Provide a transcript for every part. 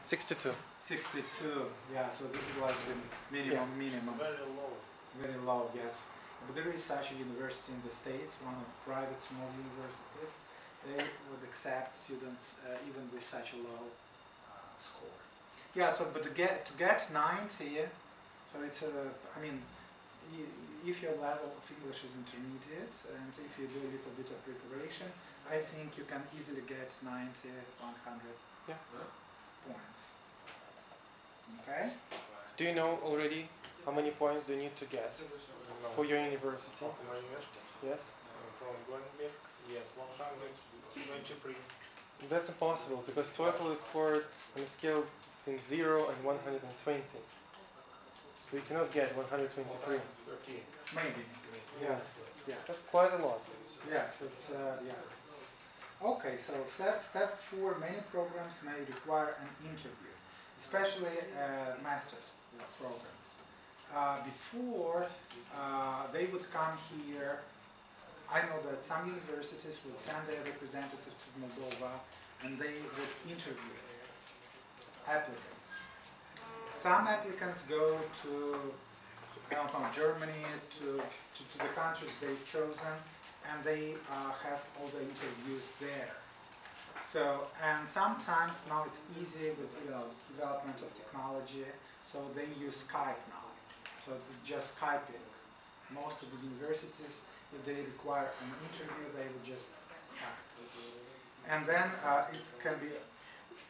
62. 62. Yeah, so this is like the minimum. It's very low. Very low, yes. But there is such a university in the States, one of private small universities. They would accept students even with such a low score. Yeah, so but to get 90, so it's I mean, if your level of English is intermediate and if you do a little bit of preparation, I think you can easily get 90, 100 Yeah. points. Okay? Do you know already how many points do you need to get for your university? For my university. Yes. From Glenberg, yes, 123. That's impossible because TOEFL is scored on a scale between 0 and 120. So you cannot get 123. 13. Maybe. Yes. Yeah. That's quite a lot. Yes, it's yeah. Okay, so step 4, many programs may require an interview, especially master's programs. Before they would come here, I know that some universities would send their representative to Moldova and they would interview applicants. Some applicants go to, I don't know, Germany, to the countries they've chosen, and they have all the interviews there. So, and sometimes now it's easy with development of technology, so they use Skype now. So just Skyping. Most of the universities, if they require an interview, they would just Skype. And then it can be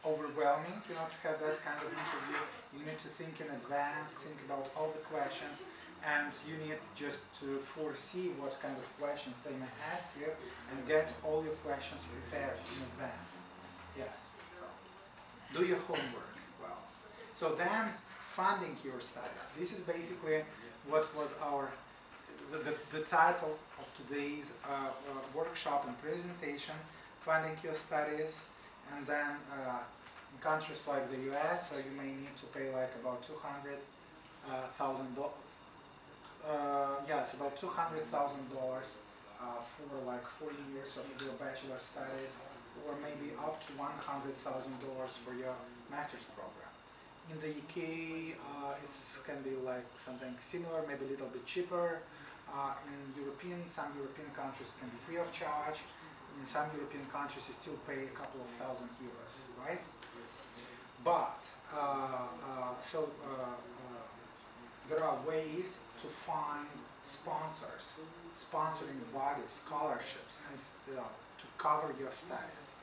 overwhelming, to have that kind of interview. You need to think in advance, think about all the questions, and you need just to foresee what kind of questions they may ask you and get all your questions prepared in advance. Yes. So, do your homework well. So then, funding your studies. This is basically what was the title of today's workshop and presentation, funding your studies. And then in countries like the US, you may need to pay like about $200,000. Yes, about $200,000 for like 4 years of your bachelor studies, or maybe up to $100,000 for your master's program. In the UK, it can be like something similar, maybe a little bit cheaper. In some European countries, it can be free of charge. In some European countries, you still pay a couple of thousand euros, right? But there are ways to find sponsors, sponsoring bodies, scholarships, and to cover your studies.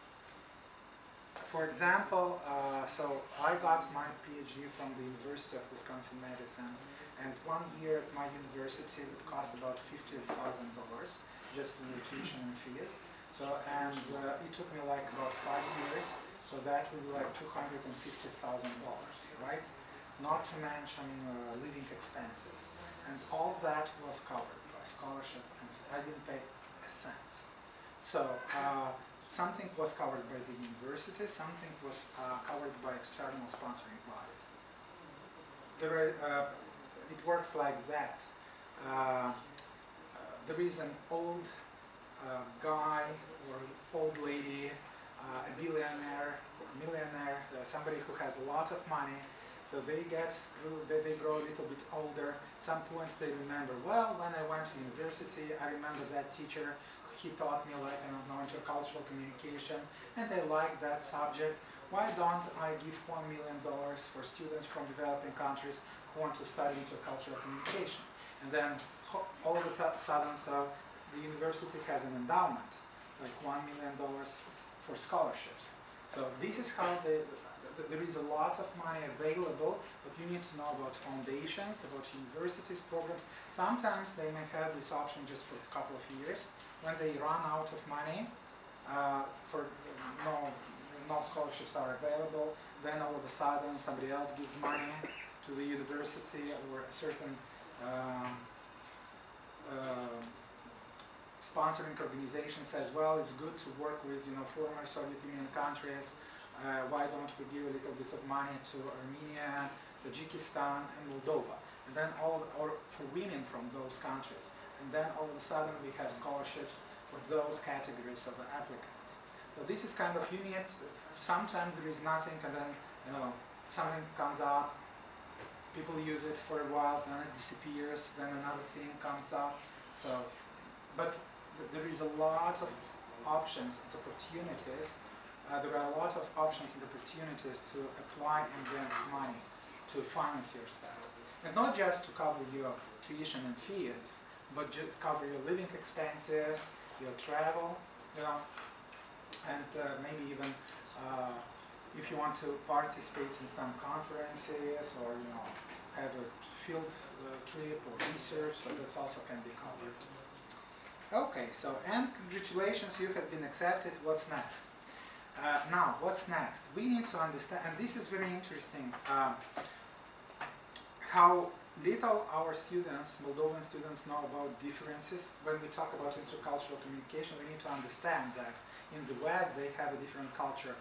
For example, so I got my PhD from the University of Wisconsin-Madison, and 1 year at my university would cost about $50,000 just in the tuition and fees. So, and it took me like about 5 years, so that would be like $250,000, right? Not to mention living expenses. And all that was covered by scholarship, and I didn't pay a cent. So, something was covered by the university, something was covered by external sponsoring bodies. It works like that. There is an old guy or old lady, a billionaire, or millionaire, somebody who has a lot of money. So they grow a little bit older. Some point they remember, well, when I went to university, I remember that teacher. He taught me like intercultural communication, and I like that subject. Why don't I give $1 million for students from developing countries who want to study intercultural communication? And then all of a sudden, so the university has an endowment, like $1 million for scholarships. So this is how there is a lot of money available, but you need to know about foundations, about universities, programs. Sometimes they may have this option just for a couple of years. When they run out of money, no scholarships are available, then all of a sudden somebody else gives money to the university, or a certain sponsoring organization says, well, it's good to work with former Soviet Union countries. Why don't we give a little bit of money to Armenia, Tajikistan, and Moldova? And then or for women from those countries. And then all of a sudden we have scholarships for those categories of applicants. So this is kind of unique. Sometimes there is nothing, and then something comes up, people use it for a while, then it disappears, then another thing comes up. So, but there is a lot of options and opportunities. There are a lot of options and opportunities to apply and get money to finance your study. And not just to cover your tuition and fees, but just cover your living expenses, your travel, you know, and maybe even if you want to participate in some conferences or, you know, have a field trip or research, so that's also can be covered. Okay, so, and congratulations, you have been accepted. What's next? Now, what's next? We need to understand, and this is very interesting, how little our students, Moldovan students, know about differences. When we talk about intercultural communication, we need to understand that in the West they have a different culture,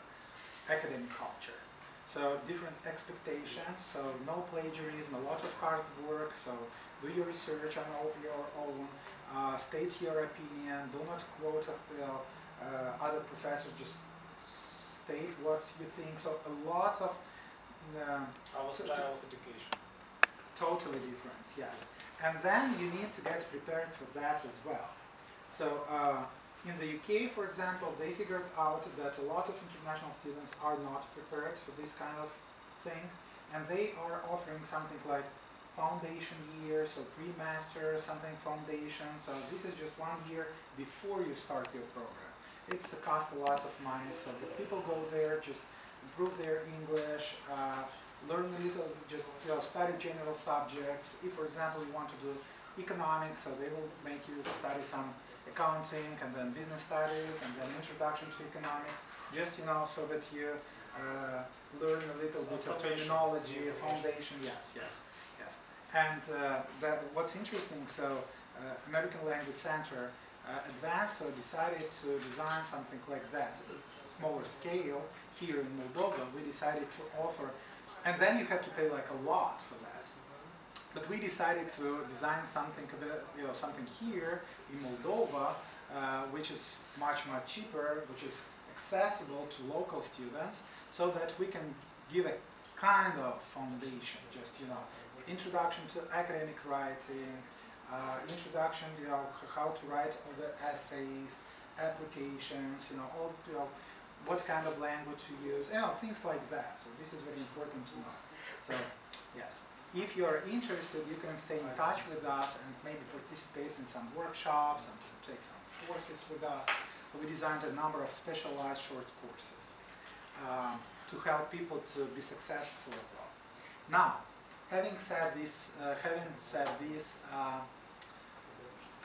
academic culture. So different expectations, so no plagiarism, a lot of hard work, so do your research on your own, state your opinion, do not quote other professors, just state what you think. So a lot of Our style of education. totally different, yes. And then you need to get prepared for that as well. So in the UK, for example, they figured out that a lot of international students are not prepared for this kind of thing, and they are offering something like foundation year, so pre-master, something foundation. So this is just 1 year before you start your program. It's cost a lot of money, so the people go there, just improve their English, learn a little, just, you know, study general subjects. If, for example, you want to do economics, so they will make you study some accounting and then business studies and then introduction to economics, just, you know, so that you learn a little bit of terminology, foundation. Yes. And what's interesting, so American Language Center advanced, so decided to design something like that, smaller scale here in Moldova. We decided to offer, and then you have to pay like a lot for that. But we decided to design something, you know, something here in Moldova, which is much cheaper, which is accessible to local students, so that we can give a kind of foundation, just, you know, introduction to academic writing, introduction, you know, how to write all the essays, applications, you know, all, you know, what kind of language to use, you know, things like that. So this is very important to know. So yes. If you are interested, you can stay in touch with us and maybe participate in some workshops and take some courses with us. We designed a number of specialized short courses to help people to be successful abroad. Now, having said this,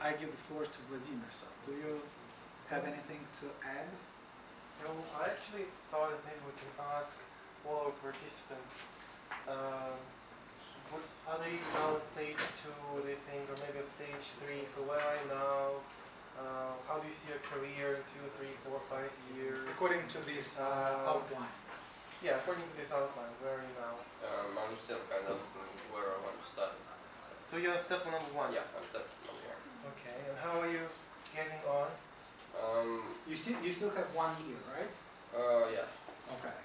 I give the floor to Vladimir. So, do you have anything to add? No, I actually thought that maybe we can ask all our participants. Are they now at stage 2, they think, or maybe at stage 3? So where are you now? How do you see your career in 2, 3, 4, 5 years? According to this outline. Yeah, according to this outline, where are you now? I'm still kind of where I want to study. So you're step number 1? Yeah, I'm step number 1. Okay, and how are you getting on? You still have 1 year, right? Yeah. Okay.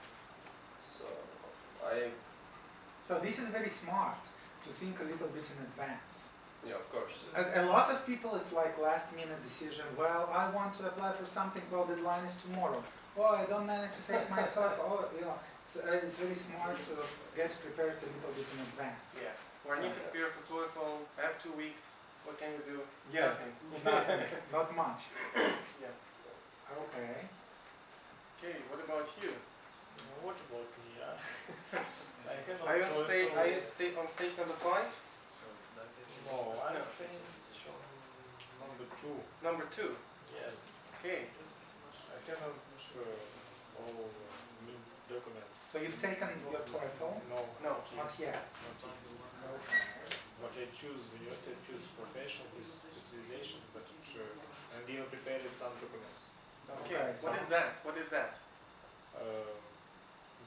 So So this is very smart to think a little bit in advance. yeah, of course. A lot of people, it's like last minute decision. Well, I want to apply for something. Well, the deadline is tomorrow. Oh, I don't manage to take my TOEFL. Oh, you know, it's very smart to get prepared a little bit in advance. Yeah. Or I need to prepare for TOEFL. I have 2 weeks. What can you do? Yes. Nothing. Nothing. Not much. Yeah. Okay. Okay, what about you? What about me? I have a Are you TOEFL. on stage number 5? No, I'm staying on number 2. Number 2. Yes. Okay. I have all new documents. So you've taken your TOEFL? No, No, Not yet. Not yet. Okay. But I choose university, I choose professional specialization, but and even prepare some documents. Okay. Okay, What is that? What is that?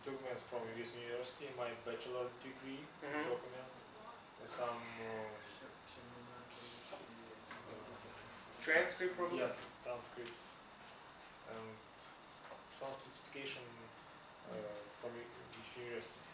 Documents from this university, my bachelor degree Mhm. document, and some Transcript probably? yes, transcripts, and some specification from each university.